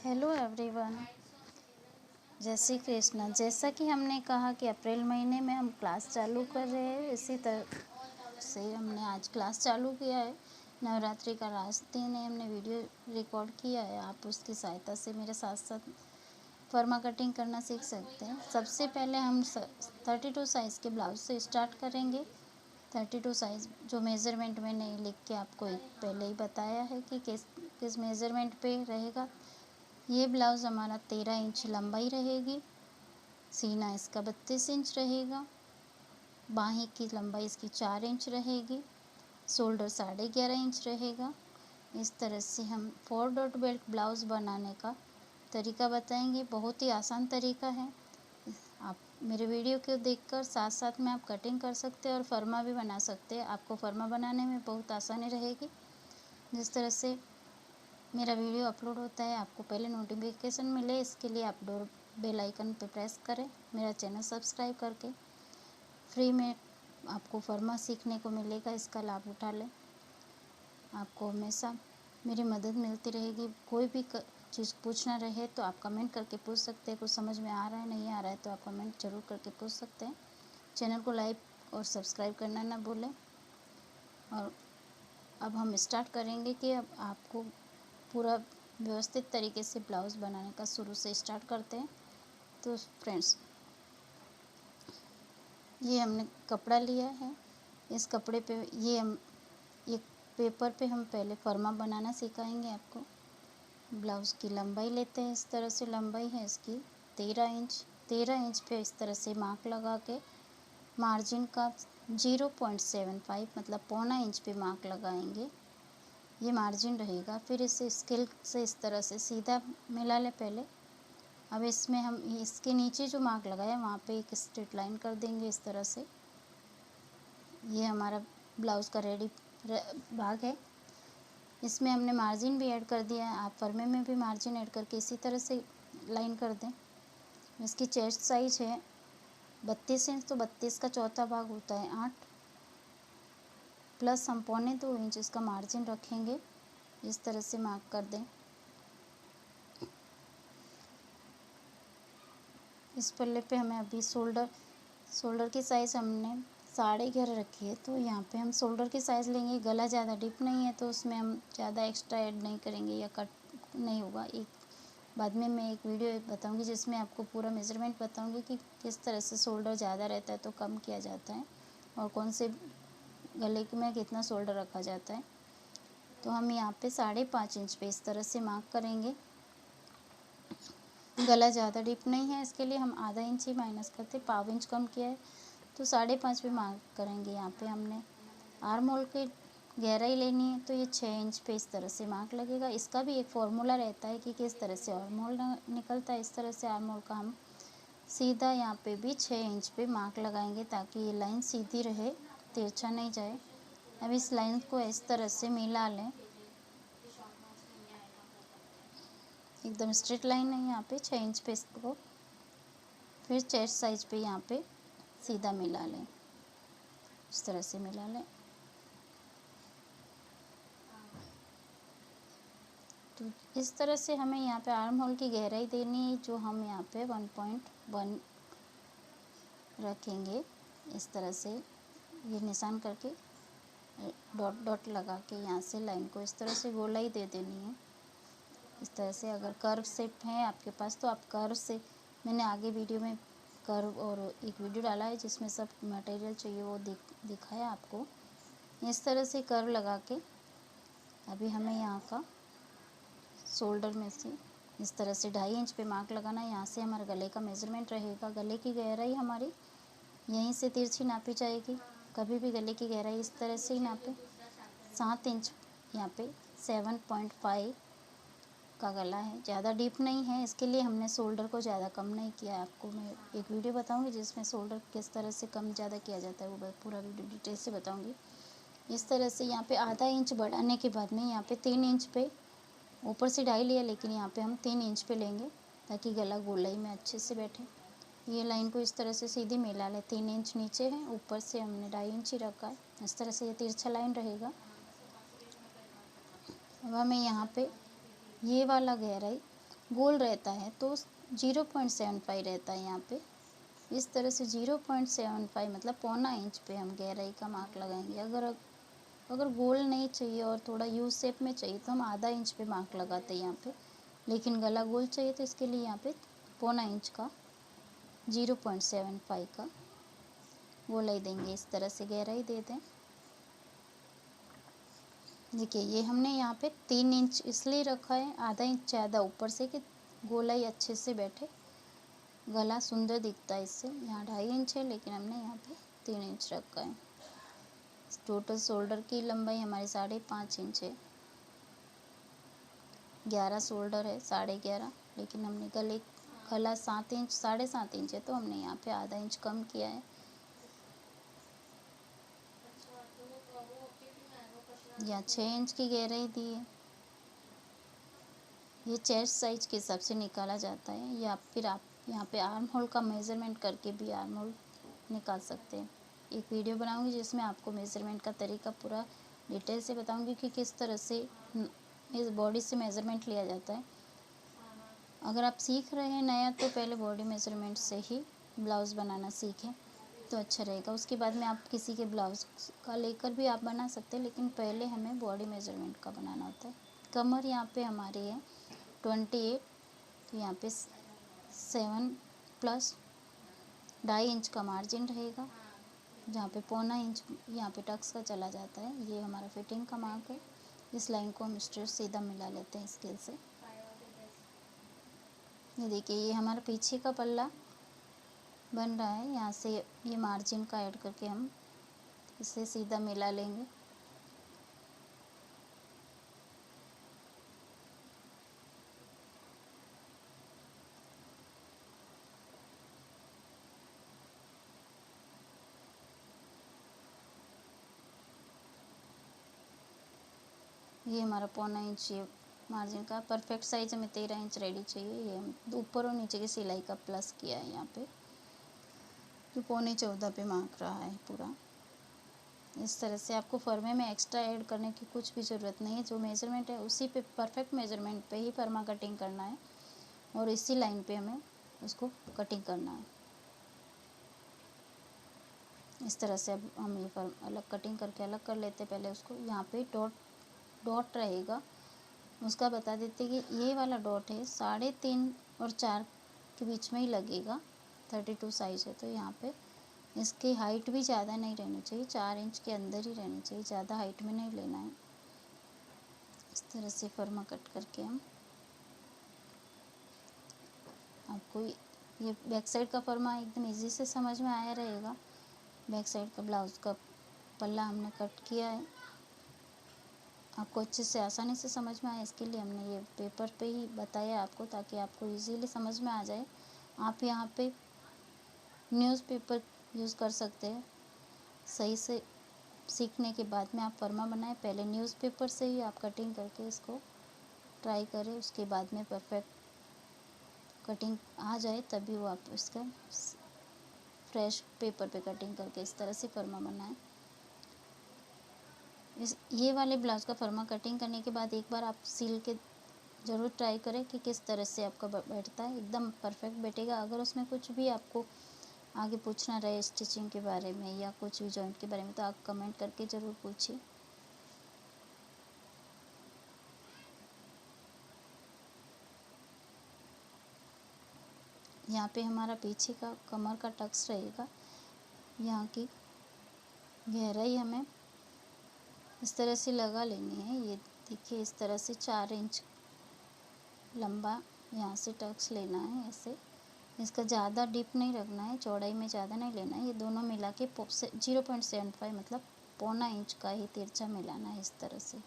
Hello everyone, जय श्री कृष्ण। जैसा कि हमने कहा कि अप्रैल महीने में हम क्लास चालू कर रहे हैं, इसी तरह से हमने आज क्लास चालू किया है। नवरात्रि का लास्ट दिन है, हमने वीडियो रिकॉर्ड किया है। आप उसकी सहायता से मेरे साथ साथ फर्मा कटिंग करना सीख सकते हैं। सबसे पहले हम 32 साइज़ के ब्लाउज से स्टार्ट करेंगे। 32 साइज़ जो मेज़रमेंट मैंने लिख के आपको पहले ही बताया है कि किस मेज़रमेंट पे रहेगा। ये ब्लाउज़ हमारा 13 इंच लंबाई रहेगी, सीना इसका 32 इंच रहेगा, बाहीं की लंबाई इसकी 4 इंच रहेगी, शोल्डर 11.5 इंच रहेगा। इस तरह से हम 4 डॉट बेल्ट ब्लाउज़ बनाने का तरीका बताएंगे। बहुत ही आसान तरीका है। आप मेरे वीडियो को देखकर साथ साथ में आप कटिंग कर सकते हैं और फर्मा भी बना सकते हैं। आपको फर्मा बनाने में बहुत आसानी रहेगी। जिस तरह से मेरा वीडियो अपलोड होता है आपको पहले नोटिफिकेशन मिले, इसके लिए आप बेल आइकन पे प्रेस करें। मेरा चैनल सब्सक्राइब करके फ्री में आपको फर्मा सीखने को मिलेगा, इसका लाभ उठा लें। आपको हमेशा मेरी मदद मिलती रहेगी। कोई भी चीज़ पूछना रहे तो आप कमेंट करके पूछ सकते हैं। कुछ समझ में आ रहा है, नहीं आ रहा है तो आप कमेंट ज़रूर करके पूछ सकते हैं। चैनल को लाइक और सब्सक्राइब करना ना भूलें। और अब हम स्टार्ट करेंगे कि अब आपको पूरा व्यवस्थित तरीके से ब्लाउज़ बनाने का शुरू से स्टार्ट करते हैं। तो फ्रेंड्स, ये हमने कपड़ा लिया है। इस कपड़े पे हम एक पेपर पे हम पहले फर्मा बनाना सिखाएंगे आपको। ब्लाउज़ की लंबाई लेते हैं। इस तरह से लंबाई है इसकी 13 इंच। 13 इंच पे इस तरह से मार्क लगा के मार्जिन का 0.75 मतलब पौना इंच पे मार्क लगाएंगे। ये मार्जिन रहेगा। फिर इसे स्केल से इस तरह से सीधा मिला लें पहले। अब इसमें हम इसके नीचे जो मार्क लगाया वहाँ पे एक स्ट्रेट लाइन कर देंगे इस तरह से। ये हमारा ब्लाउज़ का रेडी भाग है। इसमें हमने मार्जिन भी ऐड कर दिया है। आप फर्मे में भी मार्जिन ऐड करके इसी तरह से लाइन कर दें। इसकी चेस्ट साइज है 32 इंच, तो 32 का चौथा भाग होता है 8, प्लस हम 1.25 इंच इसका मार्जिन रखेंगे। इस तरह से मार्क कर दें। इस पल्ले पे हमें अभी शोल्डर की साइज़ हमने 11.5 रखी है, तो यहाँ पे हम शोल्डर की साइज़ लेंगे। गला ज़्यादा डीप नहीं है तो उसमें हम ज़्यादा एक्स्ट्रा ऐड नहीं करेंगे या कट नहीं होगा। बाद में मैं एक वीडियो बताऊंगी जिसमें आपको पूरा मेज़रमेंट बताऊंगी कि किस तरह से शोल्डर ज़्यादा रहता है तो कम किया जाता है और कौन से गले में कितना शोल्डर रखा जाता है। तो हम यहाँ पे 5.5 इंच पे इस तरह से मार्क करेंगे। गला ज़्यादा डीप नहीं है, इसके लिए हम आधा इंच ही माइनस करते, 1/4 इंच कम किया है तो 5.5 पे मार्क करेंगे। यहाँ पे हमने आर्म होल की गहराई लेनी है तो ये 6 इंच पे इस तरह से मार्क लगेगा। इसका भी एक फॉर्मूला रहता है कि किस तरह से आर्म होल निकलता है। इस तरह से आर्म होल का हम सीधा यहाँ पे भी 6 इंच पे मार्क लगाएंगे ताकि ये लाइन सीधी रहे, तिरछा नहीं जाए। अब इस लाइन को इस तरह से मिला लें, एकदम स्ट्रेट लाइन है यहाँ पे 6 इंच पे इसको। फिर चेस्ट साइज पे यहाँ पे सीधा मिला लें, इस तरह से मिला लें। तो इस तरह से हमें यहाँ पे आर्म होल की गहराई देनी है जो हम यहाँ पे 1.1 रखेंगे। इस तरह से ये निशान करके डॉट डॉट लगा के यहाँ से लाइन को इस तरह से गोलाई दे देनी है। इस तरह से अगर कर्व शेप है आपके पास तो आप कर्व से, मैंने आगे वीडियो में कर्व और एक वीडियो डाला है जिसमें सब मटेरियल चाहिए वो दिखाया आपको। इस तरह से कर्व लगा के अभी हमें यहाँ का शोल्डर में से इस तरह से 2.5 इंच पे मार्क लगाना है। यहाँ से हमारे गले का मेज़रमेंट रहेगा। गले की गहराई हमारी यहीं से तिरछी नापी जाएगी। कभी भी गले की गहराई इस तरह से ही नापे। 7 इंच यहाँ पे 7.5 का गला है, ज़्यादा डीप नहीं है, इसके लिए हमने शोल्डर को ज़्यादा कम नहीं किया। आपको मैं एक वीडियो बताऊंगी जिसमें शोल्डर किस तरह से कम ज़्यादा किया जाता है, वो पूरा वीडियो डिटेल से बताऊंगी। इस तरह से यहाँ पे आधा इंच बढ़ाने के बाद में यहाँ पे 3 इंच पे, ऊपर से 2.5 लिया लेकिन यहाँ पे हम 3 इंच पे लेंगे ताकि गला गोलाई में अच्छे से बैठे। ये लाइन को इस तरह से सीधी मिला लें। 3 इंच नीचे है, ऊपर से हमने 2.5 इंच ही रखा है। इस तरह से ये तिरछा लाइन रहेगा। अब हमें यहाँ पे ये वाला गहराई गोल रहता है तो 0.75 रहता है यहाँ पे। इस तरह से 0.75 मतलब पौना इंच पे हम गहराई का मार्क लगाएंगे। अगर गोल नहीं चाहिए और थोड़ा यू शेप में चाहिए तो हम आधा इंच पे मार्क लगाते हैं यहाँ पे, लेकिन गला गोल चाहिए तो इसके लिए यहाँ पे पौना इंच का 0.75 का गोलाई देंगे। इस तरह से गहराई दे दें। देखिए ये हमने यहाँ पे 3 इंच इसलिए रखा है, आधा इंच ज़्यादा ऊपर से, कि गोलाई अच्छे से बैठे, गला सुंदर दिखता है इससे। यहाँ 2.5 इंच है लेकिन हमने यहाँ पे 3 इंच रखा है। टोटल शोल्डर की लंबाई हमारी 5.5 इंच है। 11 शोल्डर है, 11.5, लेकिन हमने गला 7 इंच 7.5 इंच है तो हमने यहाँ पे आधा इंच कम किया है। या 6 इंच की गहराई दी है। ये चेस्ट साइज के हिसाब से निकाला जाता है, या फिर आप यहाँ पे आर्म होल का मेज़रमेंट करके भी आर्म होल निकाल सकते हैं। एक वीडियो बनाऊंगी जिसमें आपको मेज़रमेंट का तरीका पूरा डिटेल से बताऊंगी कि किस तरह से इस बॉडी से मेज़रमेंट लिया जाता है। अगर आप सीख रहे हैं नया तो पहले बॉडी मेज़रमेंट से ही ब्लाउज़ बनाना सीखें तो अच्छा रहेगा। उसके बाद में आप किसी के ब्लाउज़ का लेकर भी आप बना सकते हैं, लेकिन पहले हमें बॉडी मेज़रमेंट का बनाना होता है। कमर यहाँ पे हमारी है 28, तो यहाँ पे 7 प्लस 2.5 इंच का मार्जिन रहेगा, जहाँ पे पौना इंच यहाँ पे टक्स का चला जाता है। ये हमारा फिटिंग का मार्क है। इस लाइन को हम स्ट्रेट सीधा मिला लेते हैं स्केल से। ये देखिए ये हमारा पीछे का पल्ला बन रहा है। यहाँ से ये मार्जिन का ऐड करके हम इसे सीधा मिला लेंगे। ये हमारा पौना इंच ये मार्जिन का परफेक्ट साइज हमें 13 इंच रेडी चाहिए। ये हम ऊपर और नीचे की सिलाई का प्लस किया है यहाँ पे, जो 14.25 पे मार्क रहा है पूरा। इस तरह से आपको फर्मे में एक्स्ट्रा ऐड करने की कुछ भी ज़रूरत नहीं है। जो मेज़रमेंट है उसी पे, परफेक्ट मेज़रमेंट पे ही फर्मा कटिंग करना है और इसी लाइन पे हमें उसको कटिंग करना है। इस तरह से अब हम ये फर्म अलग कटिंग करके अलग कर लेते हैं। पहले उसको यहाँ पे डॉट रहेगा, उसका बता देते कि ये वाला डॉट है 3.5 और 4 के बीच में ही लगेगा। 32 साइज़ है तो यहाँ पे इसकी हाइट भी ज़्यादा नहीं रहनी चाहिए, 4 इंच के अंदर ही रहनी चाहिए, ज़्यादा हाइट में नहीं लेना है। इस तरह से फर्मा कट करके हम आपको ये बैक साइड का फर्मा एकदम इजी से समझ में आया रहेगा। बैक साइड का ब्लाउज़ का पल्ला हमने कट किया है, आपको अच्छे से आसानी से समझ में आए इसके लिए हमने ये पेपर पे ही बताया आपको, ताकि आपको इजीली समझ में आ जाए। आप यहाँ पे न्यूज़पेपर यूज़ कर सकते हैं। सही से सीखने के बाद में आप फर्मा बनाएं। पहले न्यूज़पेपर से ही आप कटिंग करके इसको ट्राई करें, उसके बाद में परफेक्ट कटिंग आ जाए तभी वो आप इसका फ्रेश पेपर पे कटिंग करके इस तरह से फर्मा बनाएं। ये वाले ब्लाउज़ का फर्मा कटिंग करने के बाद एक बार आप सिल के ज़रूर ट्राई करें कि किस तरह से आपका बैठता है। एकदम परफेक्ट बैठेगा। अगर उसमें कुछ भी आपको आगे पूछना रहे स्टिचिंग के बारे में या कुछ भी जॉइंट के बारे में तो आप कमेंट करके ज़रूर पूछिए। यहाँ पे हमारा पीछे का कमर का टक्स रहेगा। यहाँ की गहराई हमें इस तरह से लगा लेनी है। ये देखिए इस तरह से 4 इंच लंबा यहाँ से टक्स लेना है ऐसे। इसका ज़्यादा डीप नहीं रखना है, चौड़ाई में ज़्यादा नहीं लेना है। ये दोनों मिला के 0.75 मतलब पौना इंच का ही तिरछा मिलाना है इस तरह से।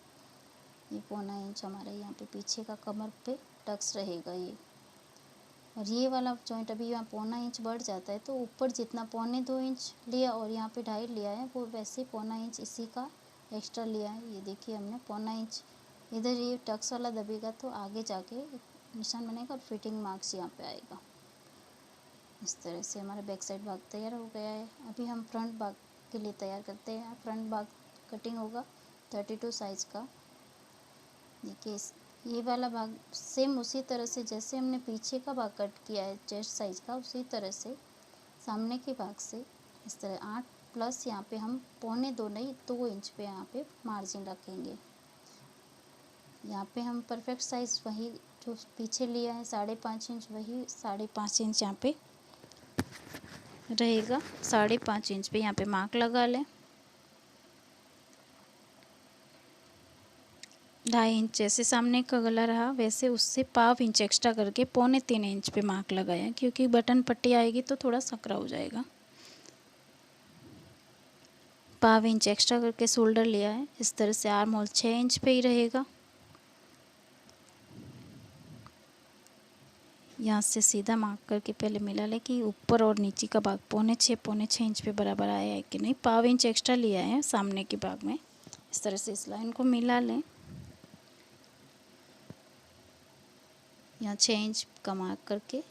ये पौना इंच हमारे यहाँ पे पीछे का कमर पे टक्स रहेगा ये। और ये वाला जॉइंट अभी यहाँ पौना इंच बढ़ जाता है तो ऊपर जितना 1.25 इंच लिया और यहाँ पे 2.5 लिया है वो वैसे पौना इंच इसी का एक्स्ट्रा लिया है। ये देखिए हमने पौना इंच इधर ये टक्स वाला दबेगा तो आगे जाके निशान बनेगा और फिटिंग मार्क्स यहाँ पे आएगा। इस तरह से हमारा बैक साइड भाग तैयार हो गया है। अभी हम फ्रंट भाग के लिए तैयार करते हैं। फ्रंट भाग कटिंग होगा 32 साइज़ का। देखिए ये वाला भाग सेम उसी तरह से जैसे हमने पीछे का भाग कट किया है चेस्ट साइज का, उसी तरह से सामने के भाग से इस तरह 8 प्लस यहाँ पे हम 2.25 नहीं 2 इंच पे यहाँ पे मार्जिन रखेंगे। यहाँ पे हम परफेक्ट साइज़ वही जो पीछे लिया है 5.5 इंच, वही 5.5 इंच यहाँ पे रहेगा। 5.5 इंच पे यहाँ पे मार्क लगा लें। 2.5 इंच जैसे सामने का गला रहा वैसे उससे 1/2 इंच एक्स्ट्रा करके 3.25 इंच पे मार्क लगाया, क्योंकि बटन पट्टी आएगी तो थोड़ा सकरा हो जाएगा। 1/2 इंच एक्स्ट्रा करके शोल्डर लिया है। इस तरह से आर्म होल 6 इंच पे ही रहेगा। यहाँ से सीधा मार्क करके पहले मिला लें कि ऊपर और नीचे का भाग 5.5 इंच पे बराबर आया है कि नहीं। 1/2 इंच एक्स्ट्रा लिया है सामने के भाग में। इस तरह से इस लाइन को मिला लें। यहाँ 6 इंच का मार्क करके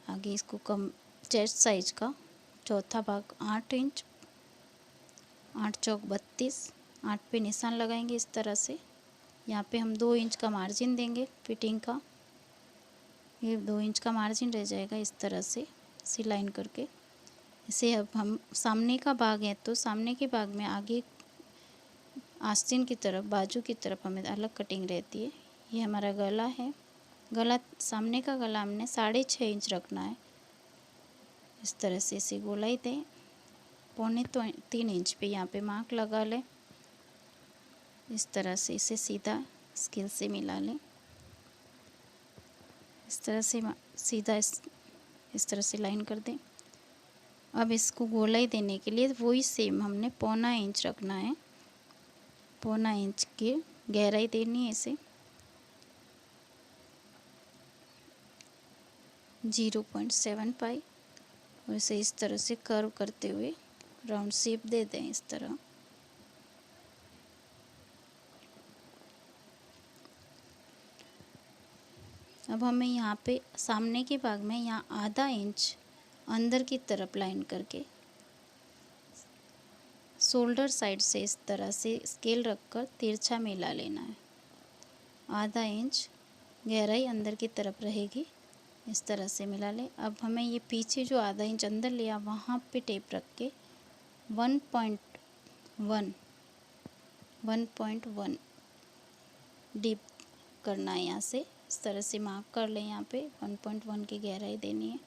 आगे इसको कम चेस्ट साइज का चौथा भाग 8 इंच, 8 चौक 32, 8 पे निशान लगाएंगे इस तरह से। यहाँ पे हम 2 इंच का मार्जिन देंगे फिटिंग का। ये 2 इंच का मार्जिन रह जाएगा इस तरह से सिलाइन करके। इसे अब हम सामने का भाग है तो सामने के भाग में आगे आस्तीन की तरफ बाजू की तरफ हमें अलग कटिंग रहती है। ये हमारा गला है। गला सामने का गला हमने 6.5 इंच रखना है। इस तरह से इसे गोलाई दें। 2.25 इंच पे यहाँ पे मार्क लगा लें। इस तरह से इसे सीधा स्केल से मिला लें। इस तरह से सीधा इस तरह से लाइन कर दें। अब इसको गोलाई देने के लिए वही सेम हमने 0.25 इंच रखना है। 0.25 इंच की गहराई देनी है इसे। 0.75 और इसे इस तरह से कर्व करते हुए राउंड शेप दे दें इस तरह। अब हमें यहाँ पे सामने के भाग में यहाँ आधा इंच अंदर की तरफ लाइन करके शोल्डर साइड से इस तरह से स्केल रखकर तिरछा मिला लेना है। आधा इंच गहराई अंदर की तरफ रहेगी, इस तरह से मिला लें। अब हमें ये पीछे जो आधा इंच अंदर लिया वहाँ पे टेप रख के 1.1 डीप करना है। यहाँ से इस तरह से मार्क कर लें। यहाँ पे 1.1 की गहराई देनी है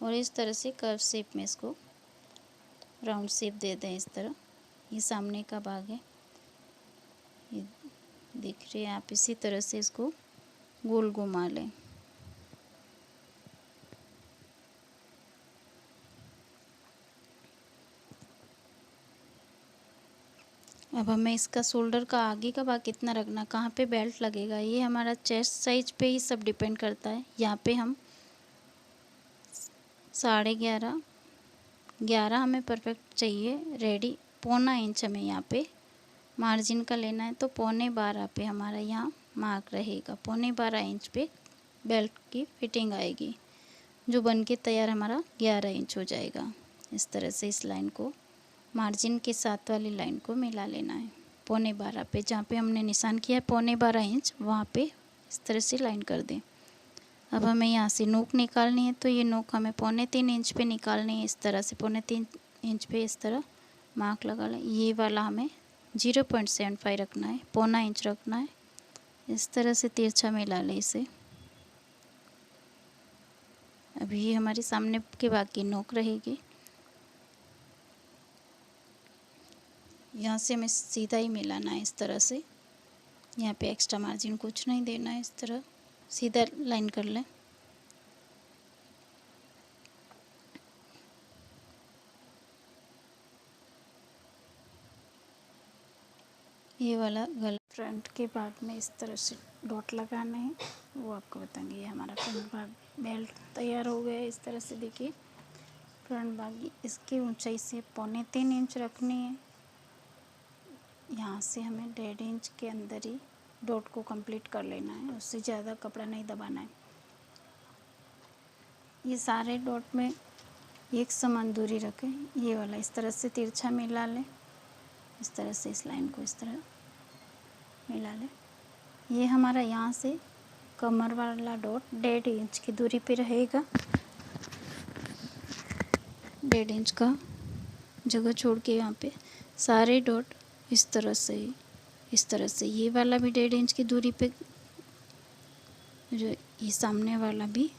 और इस तरह से कर्व शेप में इसको राउंड शेप दे दें इस तरह। ये सामने का भाग है, ये दिख रही है। आप इसी तरह से इसको गोल घुमा लें। अब हमें इसका शोल्डर का आगे का भाग कितना रखना, कहाँ पे बेल्ट लगेगा, ये हमारा चेस्ट साइज पे ही सब डिपेंड करता है। यहाँ पे हम 11.5 हमें परफेक्ट चाहिए रेडी। 0.25 इंच हमें यहाँ पे मार्जिन का लेना है, तो 11.25 पे हमारा यहाँ मार्क रहेगा। 11.25 इंच पे बेल्ट की फिटिंग आएगी, जो बन के तैयार हमारा 11 इंच हो जाएगा। इस तरह से इस लाइन को मार्जिन के साथ वाली लाइन को मिला लेना है। 11.25 पे जहाँ पे हमने निशान किया है 11.25 इंच, वहाँ पे इस तरह से लाइन कर दें। अब हमें यहाँ से नोक निकालनी है, तो ये नोक हमें 3.25 इंच पे निकालनी है। इस तरह से 3.25 इंच पे इस तरह मार्क लगा लें। ये वाला हमें 0.75 रखना है, 0.25 इंच रखना है। इस तरह से तिरछा मिला लें इसे। अब ये हमारी सामने के भाग की नोक रहेगी। यहाँ से हमें सीधा ही मिलाना है इस तरह से। यहाँ पे एक्स्ट्रा मार्जिन कुछ नहीं देना है। इस तरह सीधा लाइन कर लें। ये वाला गला फ्रंट के भाग में इस तरह से डॉट लगाना है, वो आपको बताएंगे। ये हमारा फ्रंट भाग बेल्ट तैयार हो गया है। इस तरह से देखिए फ्रंट भाग इसकी ऊंचाई से 3.25 इंच रखनी है। यहाँ से हमें 1.5 इंच के अंदर ही डॉट को कंप्लीट कर लेना है, उससे ज़्यादा कपड़ा नहीं दबाना है। ये सारे डॉट में एक समान दूरी रखें। ये वाला इस तरह से तिरछा मिला लें। इस तरह से इस लाइन को इस तरह मिला लें। ये हमारा यहाँ से कमर वाला डॉट 1.5 इंच की दूरी पे रहेगा। 1.5 इंच का जगह छोड़ के यहाँ पे सारे डॉट इस तरह से ये वाला भी 1.5 इंच की दूरी पे, जो ये सामने वाला भी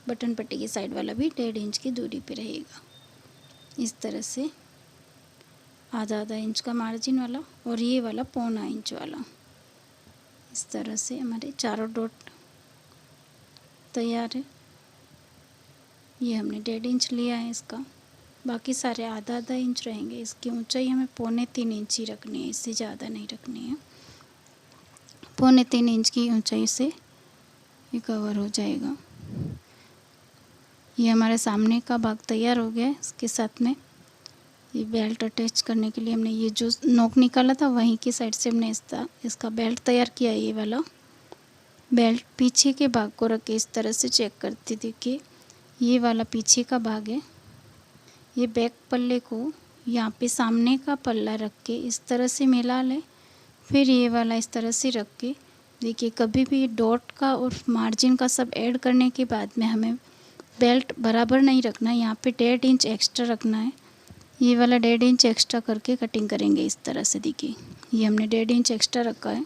बटन पट्टी की साइड वाला भी 1.5 इंच की दूरी पे रहेगा। इस तरह से आधा इंच का मार्जिन वाला और ये वाला 0.25 इंच वाला, इस तरह से हमारे चारों डॉट तैयार है। ये हमने 1.5 इंच लिया है इसका, बाकी सारे आधा इंच रहेंगे। इसकी ऊंचाई हमें 2.25 इंच ही रखनी है, इससे ज़्यादा नहीं रखनी है। 2.25 इंच की ऊंचाई से ये कवर हो जाएगा। ये हमारे सामने का भाग तैयार हो गया है। इसके साथ में ये बेल्ट अटैच करने के लिए हमने ये जो नोक निकाला था वहीं की साइड से हमने इसका बेल्ट तैयार किया है। ये वाला बेल्ट पीछे के भाग को रख के इस तरह से चेक करती थी कि ये वाला पीछे का भाग है। ये बैक पल्ले को यहाँ पे सामने का पल्ला रख के इस तरह से मिला लें। फिर ये वाला इस तरह से रख के देखिए, कभी भी डॉट का और मार्जिन का सब ऐड करने के बाद में हमें बेल्ट बराबर नहीं रखना है, यहाँ पे 1.5 इंच एक्स्ट्रा रखना है। ये वाला 1.5 इंच एक्स्ट्रा करके कटिंग करेंगे इस तरह से। देखिए ये हमने 1.5 इंच एक्स्ट्रा रखा है।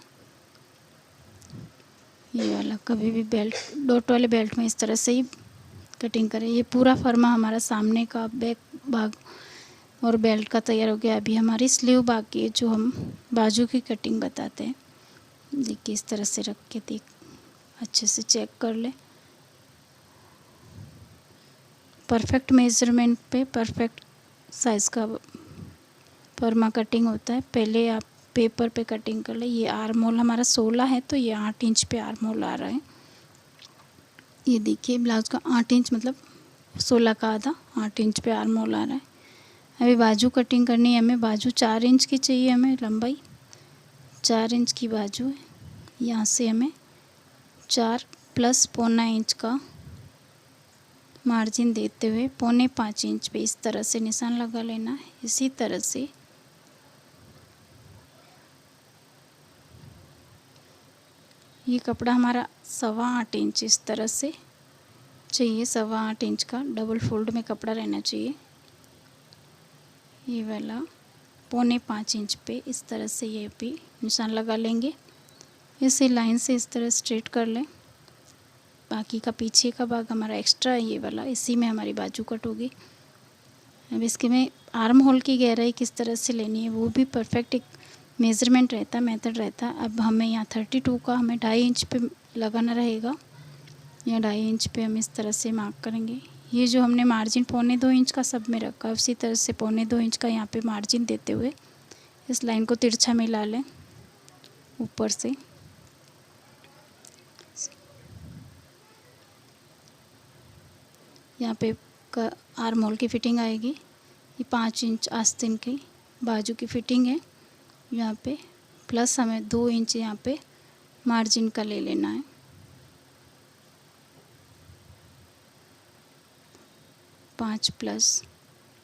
ये वाला कभी भी बेल्ट डॉट वाले बेल्ट में इस तरह से ही कटिंग करें। ये पूरा फर्मा हमारा सामने का बैक भाग और बेल्ट का तैयार हो गया। अभी हमारी स्लीव बाकी है, जो हम बाजू की कटिंग बताते हैं। देखिए इस तरह से रख के अच्छे से चेक कर ले। परफेक्ट मेजरमेंट पे परफेक्ट साइज़ का फर्मा कटिंग होता है। पहले आप पेपर पे कटिंग कर ले। ये आर्म होल हमारा 16 है, तो ये 8 इंच पे आर्म होल आ रहा है। ये देखिए ब्लाउज़ का 8 इंच मतलब 16 का आधा 8 इंच पे आर्म होल आ रहा है। अभी बाजू कटिंग करनी है हमें। बाजू 4 इंच की चाहिए हमें, लंबाई 4 इंच की बाजू है। यहाँ से हमें 4 प्लस 0.25 इंच का मार्जिन देते हुए 4.25 इंच पे इस तरह से निशान लगा लेना है। इसी तरह से ये कपड़ा हमारा 8.25 इंच इस तरह से चाहिए। 8.25 इंच का डबल फोल्ड में कपड़ा रहना चाहिए। ये वाला 4.25 इंच पे इस तरह से ये भी निशान लगा लेंगे। इसी लाइन से इस तरह स्ट्रेट कर लें। बाकी का पीछे का भाग हमारा एक्स्ट्रा है, ये वाला इसी में हमारी बाजू कट होगी। अब इसके में आर्म होल की गहराई किस तरह से लेनी है वो भी परफेक्ट एक मेज़रमेंट रहता, मेथड रहता। अब हमें यहाँ 32 का हमें 2.5 इंच पे लगाना रहेगा। या 2.5 इंच पे हम इस तरह से मार्क करेंगे। ये जो हमने मार्जिन 2.25 इंच का सब में रखा, उसी तरह से 2.25 इंच का यहाँ पे मार्जिन देते हुए इस लाइन को तिरछा मिला लें ऊपर से। यहाँ पे का आर्म होल की फिटिंग आएगी। ये 5 इंच आस्तीन की बाजू की फिटिंग है। यहाँ पे प्लस हमें 2 इंच यहाँ पे मार्जिन का ले लेना है। पाँच प्लस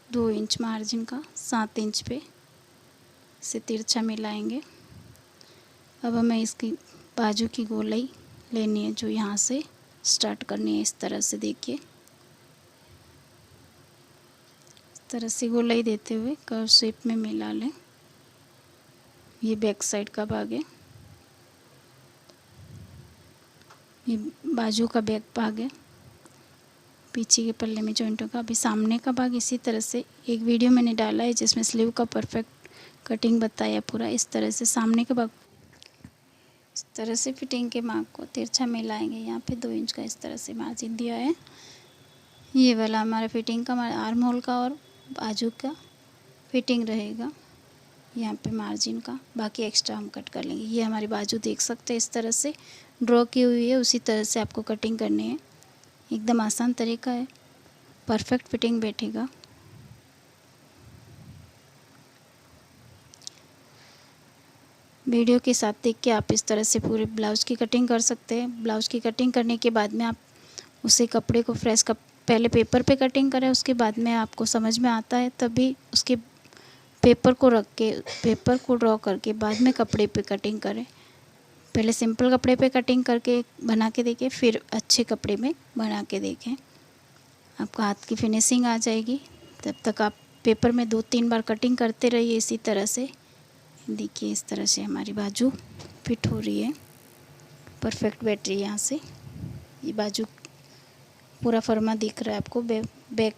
2 इंच मार्जिन का 7 इंच पे से तिरछा मिलाएंगे। अब हमें इसकी बाजू की गोलाई लेनी है, जो यहाँ से स्टार्ट करनी है। इस तरह से देखिए, इस तरह से गोलाई देते हुए कर्व शेप में मिला लें। ये बैक साइड का भाग है, ये बाजू का बैक भाग है, पीछे के पल्ले में जॉइंट होगा। अभी सामने का भाग इसी तरह से एक वीडियो मैंने डाला है जिसमें स्लीव का परफेक्ट कटिंग बताया पूरा। इस तरह से सामने का भाग इस तरह से फिटिंग के मार्क को तिरछा मिलाएंगे। यहाँ पे 2 इंच का इस तरह से मार्जिन दिया है। ये वाला हमारा फिटिंग का आर्म होल का और बाजू का फिटिंग रहेगा यहाँ पे मार्जिन का। बाकी एक्स्ट्रा हम कट कर लेंगे। ये हमारी बाजू देख सकते हैं इस तरह से ड्रॉ की हुई है, उसी तरह से आपको कटिंग करनी है। एकदम आसान तरीका है, परफेक्ट फिटिंग बैठेगा। वीडियो के साथ देख के आप इस तरह से पूरे ब्लाउज़ की कटिंग कर सकते हैं। ब्लाउज़ की कटिंग करने के बाद में आप उसे कपड़े को फ्रेश पहले पेपर पे कटिंग करें, उसके बाद में आपको समझ में आता है तभी उसके पेपर को रख के पेपर को ड्रॉ करके बाद में कपड़े पे कटिंग करें। पहले सिंपल कपड़े पे कटिंग करके बना के देखिए, फिर अच्छे कपड़े में बना के देखें, आपका हाथ की फिनिशिंग आ जाएगी। तब तक आप पेपर में 2-3 बार कटिंग करते रहिए इसी तरह से। देखिए इस तरह से हमारी बाजू फिट हो रही है, परफेक्ट बैठ रही है। यहाँ से ये बाजू पूरा फर्मा दिख रहा है आपको बैक